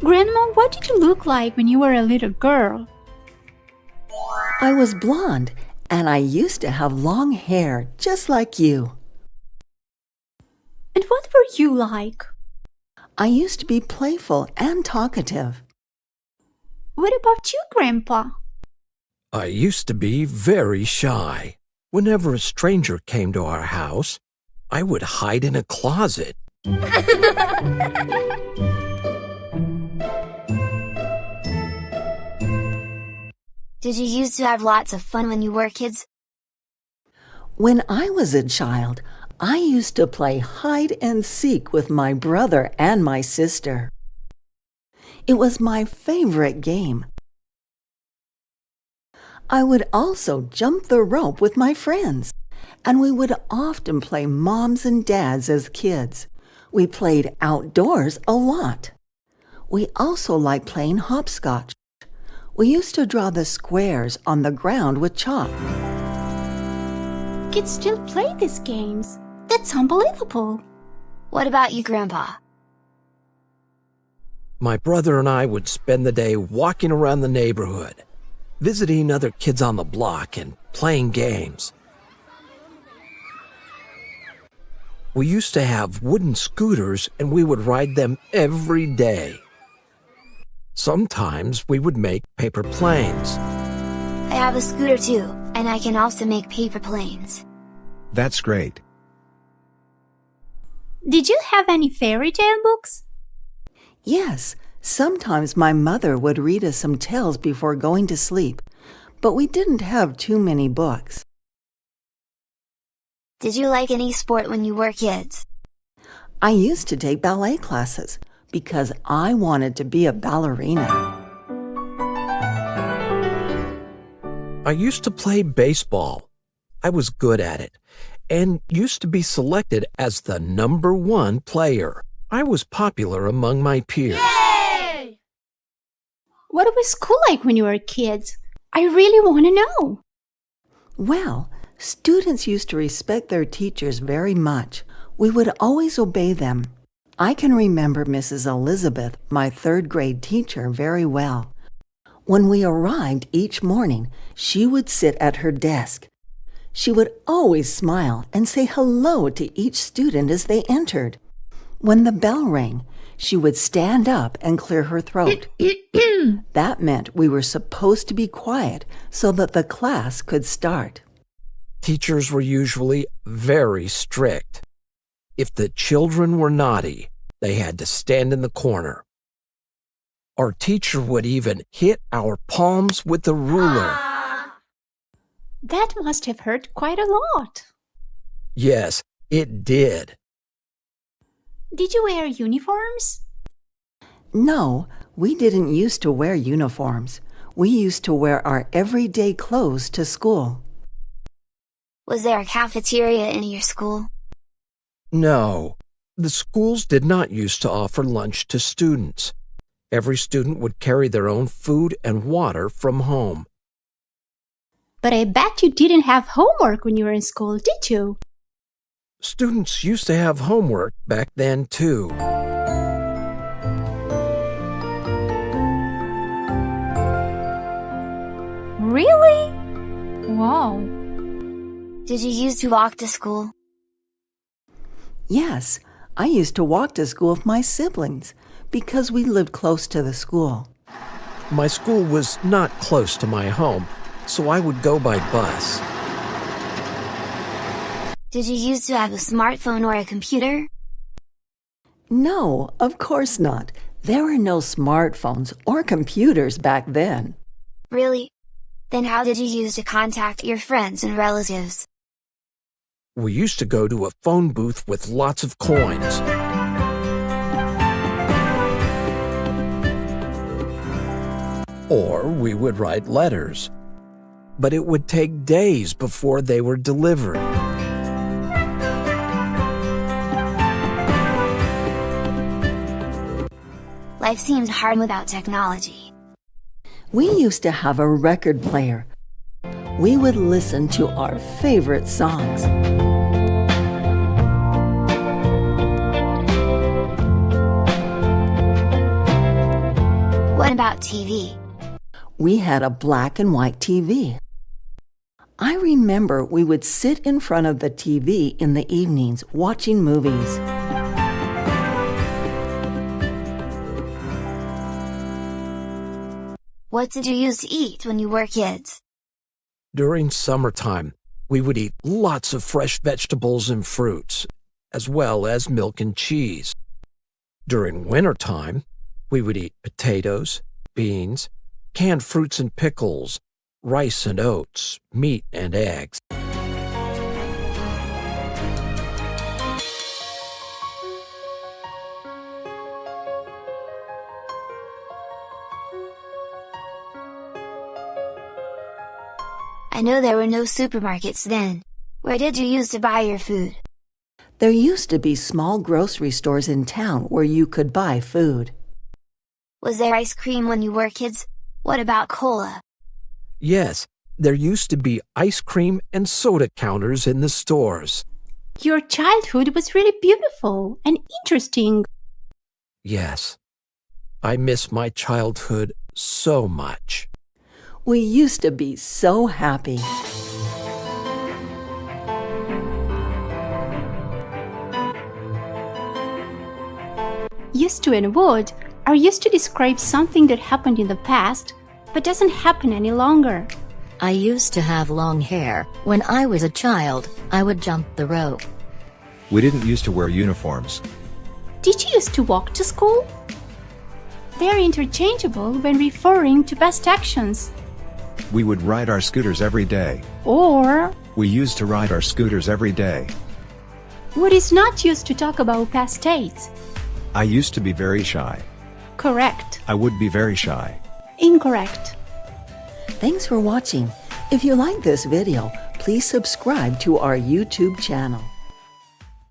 Grandma, what did you look like when you were a little girl? I was blonde, and I used to have long hair, just like you. And what were you like? I used to be playful and talkative. What about you, Grandpa? I used to be very shy. Whenever a stranger came to our house, I would hide in a closet. Did you used to have lots of fun when you were kids? When I was a child, I used to play hide and seek with my brother and my sister. It was my favorite game. I would also jump the rope with my friends, and we would often play moms and dads as kids. We played outdoors a lot. We also liked playing hopscotch. We used to draw the squares on the ground with chalk. Kids still play these games. That's unbelievable. What about you, Grandpa? My brother and I would spend the day walking around the neighborhood, visiting other kids on the block and playing games. We used to have wooden scooters and we would ride them every day. Sometimes we would make paper planes. I have a scooter too, and I can also make paper planes. That's great. Did you have any fairy tale books? Yes, sometimes my mother would read us some tales before going to sleep, but we didn't have too many books. Did you like any sport when you were kids? I used to take ballet classes because I wanted to be a ballerina. I used to play baseball. I was good at it and used to be selected as the #1 player. I was popular among my peers. Yay! What was school like when you were kids? I really want to know. Well, students used to respect their teachers very much. We would always obey them. I can remember Mrs. Elizabeth, my third-grade teacher, very well. When we arrived each morning, she would sit at her desk. She would always smile and say hello to each student as they entered. When the bell rang, she would stand up and clear her throat. That meant we were supposed to be quiet so that the class could start. Teachers were usually very strict. If the children were naughty, they had to stand in the corner. Our teacher would even hit our palms with a ruler. That must have hurt quite a lot. Yes, it did. Did you wear uniforms? No, we didn't used to wear uniforms. We used to wear our everyday clothes to school. Was there a cafeteria in your school? No, the schools did not used to offer lunch to students. Every student would carry their own food and water from home. But I bet you didn't have homework when you were in school, did you? Students used to have homework back then, too. Really? Wow. Did you used to walk to school? Yes, I used to walk to school with my siblings because we lived close to the school. My school was not close to my home, so I would go by bus. Did you used to have a smartphone or a computer? No, of course not. There were no smartphones or computers back then. Really? Then how did you use to contact your friends and relatives? We used to go to a phone booth with lots of coins. Or we would write letters. But it would take days before they were delivered. Life seems hard without technology. We used to have a record player. We would listen to our favorite songs. What about TV? We had a black and white TV. I remember we would sit in front of the TV in the evenings watching movies. What did you used to eat when you were kids? During summertime, we would eat lots of fresh vegetables and fruits, as well as milk and cheese. During wintertime, we would eat potatoes, beans, canned fruits and pickles, rice and oats, meat and eggs. I know there were no supermarkets then. Where did you use to buy your food? There used to be small grocery stores in town where you could buy food. Was there ice cream when you were kids? What about cola? Yes, there used to be ice cream and soda counters in the stores. Your childhood was really beautiful and interesting. Yes, I miss my childhood so much. We used to be so happy. Used to and would are used to describe something that happened in the past but doesn't happen any longer. I used to have long hair. When I was a child, I would jump the rope. We didn't used to wear uniforms. Did you used to walk to school? They're interchangeable when referring to past actions. We would ride our scooters every day. Or We used to ride our scooters every day. would is not used to talk about past states. I used to be very shy. Correct. I would be very shy. Incorrect. Thanks for watching. If you like this video, please subscribe to our YouTube channel.